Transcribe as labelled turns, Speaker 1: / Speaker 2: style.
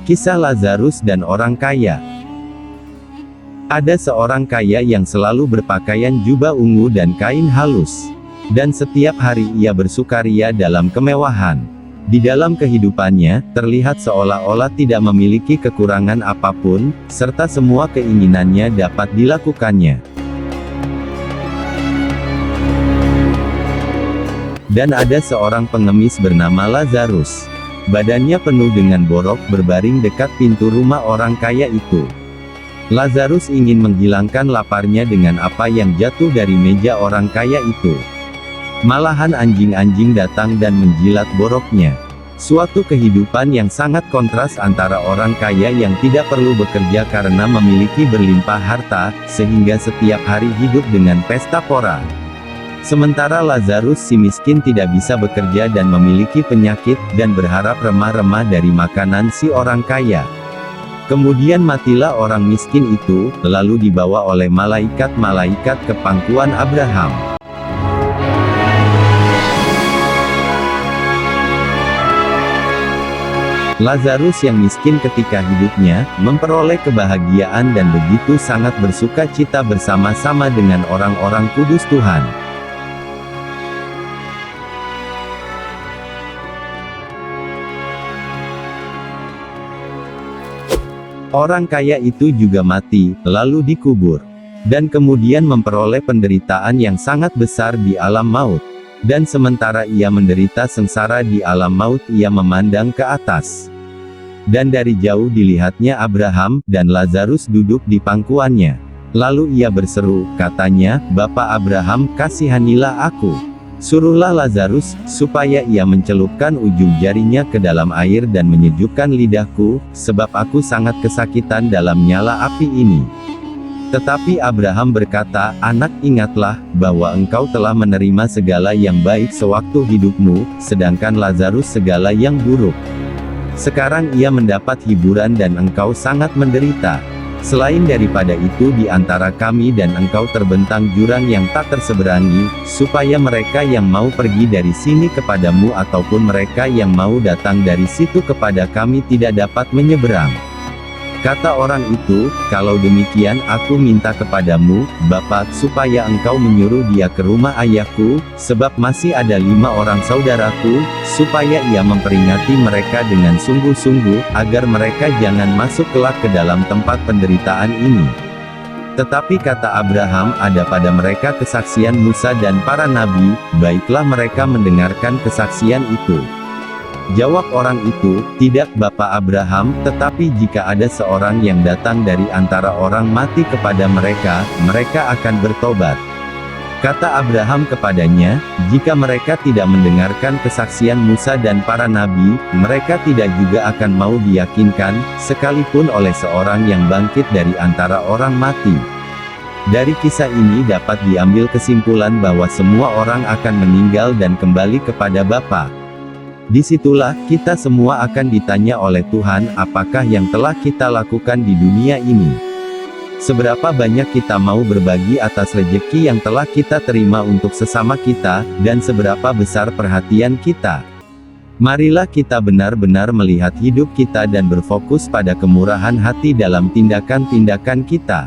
Speaker 1: Kisah Lazarus dan orang kaya. Ada seorang kaya yang selalu berpakaian jubah ungu dan kain halus. Dan setiap hari ia bersukaria dalam kemewahan. Di dalam kehidupannya, terlihat seolah-olah tidak memiliki kekurangan apapun, serta semua keinginannya dapat dilakukannya. Dan ada seorang pengemis bernama Lazarus. Badannya penuh dengan borok berbaring dekat pintu rumah orang kaya itu. Lazarus ingin menghilangkan laparnya dengan apa yang jatuh dari meja orang kaya itu. Malahan anjing-anjing datang dan menjilat boroknya. Suatu kehidupan yang sangat kontras antara orang kaya yang tidak perlu bekerja karena memiliki berlimpah harta, sehingga setiap hari hidup dengan pesta pora. Sementara Lazarus si miskin tidak bisa bekerja dan memiliki penyakit, dan berharap remah-remah dari makanan si orang kaya. Kemudian matilah orang miskin itu, lalu dibawa oleh malaikat-malaikat ke pangkuan Abraham. Lazarus yang miskin ketika hidupnya, memperoleh kebahagiaan dan begitu sangat bersuka cita bersama-sama dengan orang-orang kudus Tuhan. Orang kaya itu juga mati, lalu dikubur. Dan kemudian memperoleh penderitaan yang sangat besar di alam maut. Dan sementara ia menderita sengsara di alam maut, ia memandang ke atas. Dan dari jauh dilihatnya Abraham, dan Lazarus duduk di pangkuannya. Lalu ia berseru, katanya, "Bapa Abraham, kasihanilah aku. Suruhlah Lazarus, supaya ia mencelupkan ujung jarinya ke dalam air dan menyejukkan lidahku, sebab aku sangat kesakitan dalam nyala api ini." Tetapi Abraham berkata, "Anak, ingatlah, bahwa engkau telah menerima segala yang baik sewaktu hidupmu, sedangkan Lazarus segala yang buruk. Sekarang ia mendapat hiburan dan engkau sangat menderita. Selain daripada itu di antara kami dan engkau terbentang jurang yang tak terseberangi, supaya mereka yang mau pergi dari sini kepadamu ataupun mereka yang mau datang dari situ kepada kami tidak dapat menyeberang." Kata orang itu, "Kalau demikian aku minta kepadamu, Bapa, supaya engkau menyuruh dia ke rumah ayahku, sebab masih ada 5 orang saudaraku, supaya ia memperingati mereka dengan sungguh-sungguh, agar mereka jangan masuk kelak ke dalam tempat penderitaan ini." Tetapi kata Abraham, "Ada pada mereka kesaksian Musa dan para nabi, baiklah mereka mendengarkan kesaksian itu." Jawab orang itu, "Tidak, Bapa Abraham, tetapi jika ada seorang yang datang dari antara orang mati kepada mereka, mereka akan bertobat." Kata Abraham kepadanya, "Jika mereka tidak mendengarkan kesaksian Musa dan para nabi, mereka tidak juga akan mau diyakinkan, sekalipun oleh seorang yang bangkit dari antara orang mati." Dari kisah ini dapat diambil kesimpulan bahwa semua orang akan meninggal dan kembali kepada Bapa. Disitulah, kita semua akan ditanya oleh Tuhan, apakah yang telah kita lakukan di dunia ini. Seberapa banyak kita mau berbagi atas rejeki yang telah kita terima untuk sesama kita, dan seberapa besar perhatian kita. Marilah kita benar-benar melihat hidup kita dan berfokus pada kemurahan hati dalam tindakan-tindakan kita.